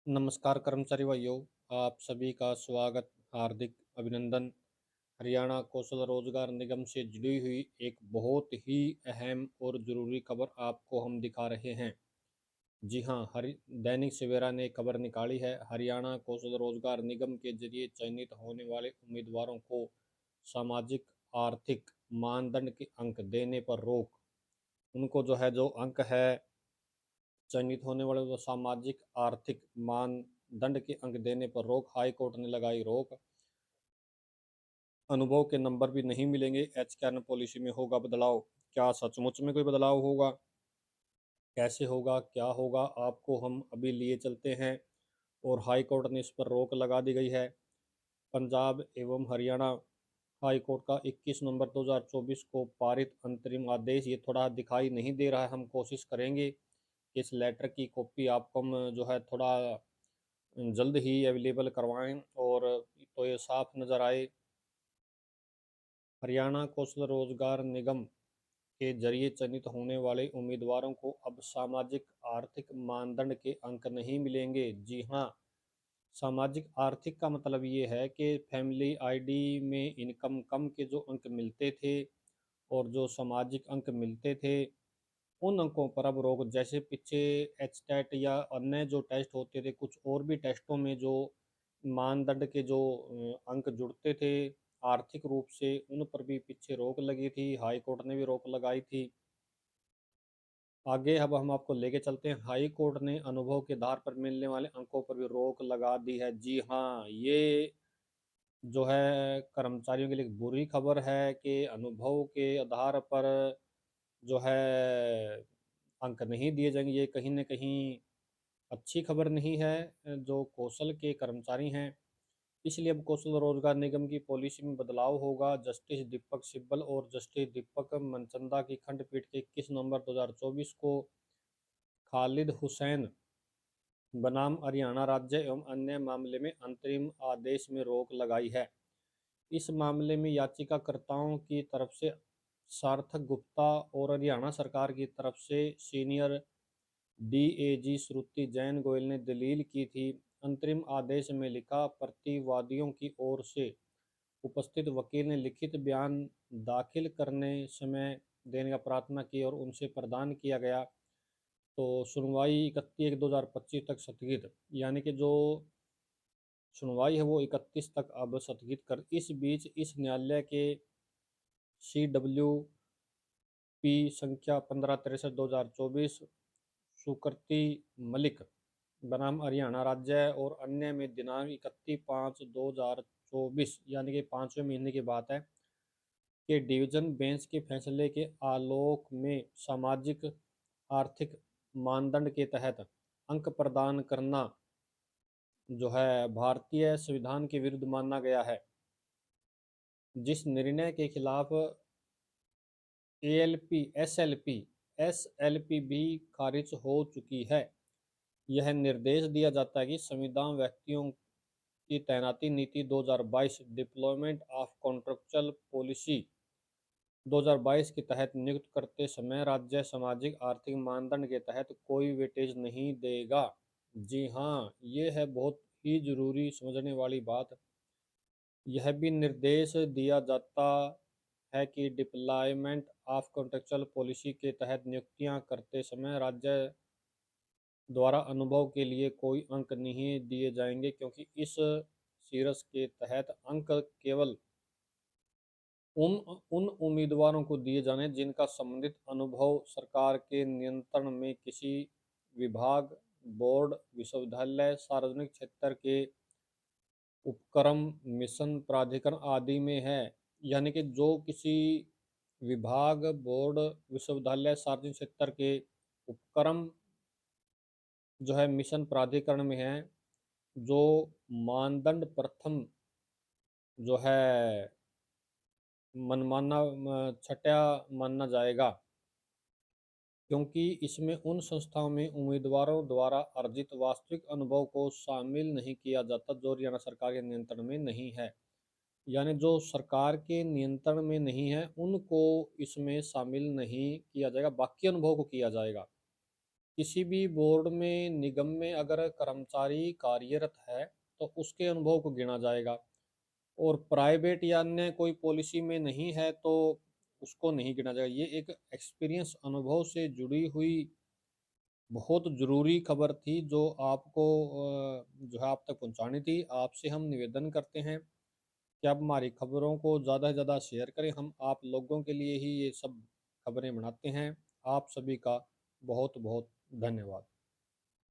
नमस्कार कर्मचारी भाइयों, आप सभी का स्वागत, हार्दिक अभिनंदन। हरियाणा कौशल रोजगार निगम से जुड़ी हुई एक बहुत ही अहम और ज़रूरी खबर आपको हम दिखा रहे हैं। जी हाँ, दैनिक सवेरा ने खबर निकाली है। हरियाणा कौशल रोजगार निगम के जरिए चयनित होने वाले उम्मीदवारों को सामाजिक आर्थिक मानदंड के अंक देने पर रोक। उनको जो अंक है, चयनित होने वाले को सामाजिक आर्थिक मानदंड के अंक देने पर रोक। हाई कोर्ट ने लगाई रोक। अनुभव के नंबर भी नहीं मिलेंगे। एचकेआर पॉलिसी में होगा बदलाव। क्या सचमुच में कोई बदलाव होगा? कैसे होगा, क्या होगा, आपको हम अभी लिए चलते हैं। और हाई कोर्ट ने इस पर रोक लगा दी गई है। पंजाब एवं हरियाणा हाई कोर्ट का 21 नवंबर 2024 को पारित अंतरिम आदेश, ये थोड़ा दिखाई नहीं दे रहा है, हम कोशिश करेंगे कि इस लेटर की कॉपी आपको हम थोड़ा जल्द ही अवेलेबल करवाएं और तो ये साफ नज़र आए। हरियाणा कौशल रोजगार निगम के जरिए चयनित होने वाले उम्मीदवारों को अब सामाजिक आर्थिक मानदंड के अंक नहीं मिलेंगे। जी हाँ, सामाजिक आर्थिक का मतलब ये है कि फैमिली आईडी में इनकम कम के जो अंक मिलते थे और जो सामाजिक अंक मिलते थे, उन अंकों पर अब रोक। जैसे पीछे एच टेट या अन्य जो टेस्ट होते थे, कुछ और भी टेस्टों में जो मानदंड के जो अंक जुड़ते थे आर्थिक रूप से, उन पर भी पीछे रोक लगी थी। हाई कोर्ट ने भी रोक लगाई थी। आगे अब हम आपको लेके चलते हैं। हाई कोर्ट ने अनुभव के आधार पर मिलने वाले अंकों पर भी रोक लगा दी है। जी हाँ, ये कर्मचारियों के लिए एक बुरी खबर है कि अनुभव के आधार पर जो है अंक नहीं दिए जाएंगे। ये कहीं ना कहीं अच्छी खबर नहीं है जो कौशल के कर्मचारी हैं। इसलिए अब कौशल रोजगार निगम की पॉलिसी में बदलाव होगा। जस्टिस दीपक सिब्बल और जस्टिस दीपक मनचंदा की खंडपीठ के 21 नवंबर 2024 को खालिद हुसैन बनाम हरियाणा राज्य एवं अन्य मामले में अंतरिम आदेश में रोक लगाई है। इस मामले में याचिकाकर्ताओं की तरफ से सार्थक गुप्ता और हरियाणा सरकार की तरफ से सीनियर डीएजी श्रुति जैन गोयल ने दलील की थी। अंतरिम आदेश में लिखा, प्रतिवादियों की ओर से उपस्थित वकील ने लिखित बयान दाखिल करने समय देने का प्रार्थना की और उनसे प्रदान किया गया। तो सुनवाई 31/1/2025 तक स्थगित, यानी कि जो सुनवाई है वो 31 तक अब स्थगित कर। इस बीच इस न्यायालय के CWP संख्या 1563/2024 सुकृति मलिक बनाम हरियाणा राज्य और अन्य में दिनांक 31/5/2024, यानी कि 5वें महीने की बात है, कि डिवीजन बेंच के फैसले के आलोक में सामाजिक आर्थिक मानदंड के तहत अंक प्रदान करना भारतीय संविधान के विरुद्ध माना गया है। जिस निर्णय के खिलाफ ALP SLP भी खारिज हो चुकी है। यह निर्देश दिया जाता है कि संविधान व्यक्तियों की तैनाती नीति 2022 डिप्लॉयमेंट ऑफ कॉन्ट्रेक्चुअल पॉलिसी 2022 के तहत नियुक्त करते समय राज्य सामाजिक आर्थिक मानदंड के तहत कोई वेटेज नहीं देगा। जी हाँ, ये है बहुत ही जरूरी समझने वाली बात। यह भी निर्देश दिया जाता है कि डिप्लॉयमेंट ऑफ कॉन्ट्रेक्चुअल पॉलिसी के तहत नियुक्तियां करते समय राज्य द्वारा अनुभव के लिए कोई अंक नहीं दिए जाएंगे, क्योंकि इस सीरस के तहत अंक केवल उन उन उम्मीदवारों को दिए जाने जिनका संबंधित अनुभव सरकार के नियंत्रण में किसी विभाग, बोर्ड, विश्वविद्यालय, सार्वजनिक क्षेत्र के उपक्रम, मिशन, प्राधिकरण आदि में है। यानी कि जो किसी विभाग, बोर्ड, विश्वविद्यालय, सार्वजनिक क्षेत्र के उपक्रम मिशन, प्राधिकरण में है, जो मानदंड प्रथम जो है मनमाना छठा माना जाएगा, क्योंकि इसमें उन संस्थाओं में उम्मीदवारों द्वारा अर्जित वास्तविक अनुभव को शामिल नहीं किया जाता जो हरियाणा सरकार के नियंत्रण में नहीं है। यानी जो सरकार के नियंत्रण में नहीं है उनको इसमें शामिल नहीं किया जाएगा, बाकी अनुभव को किया जाएगा। किसी भी बोर्ड में, निगम में अगर कर्मचारी कार्यरत है तो उसके अनुभव को गिना जाएगा, और प्राइवेट या अन्य कोई पॉलिसी में नहीं है तो उसको नहीं गिना जाएगा। ये एक एक्सपीरियंस, अनुभव से जुड़ी हुई बहुत ज़रूरी खबर थी जो आपको जो है आप तक पहुंचानी थी। आपसे हम निवेदन करते हैं कि आप हमारी खबरों को ज़्यादा से ज़्यादा शेयर करें। हम आप लोगों के लिए ही ये सब खबरें बनाते हैं। आप सभी का बहुत बहुत धन्यवाद।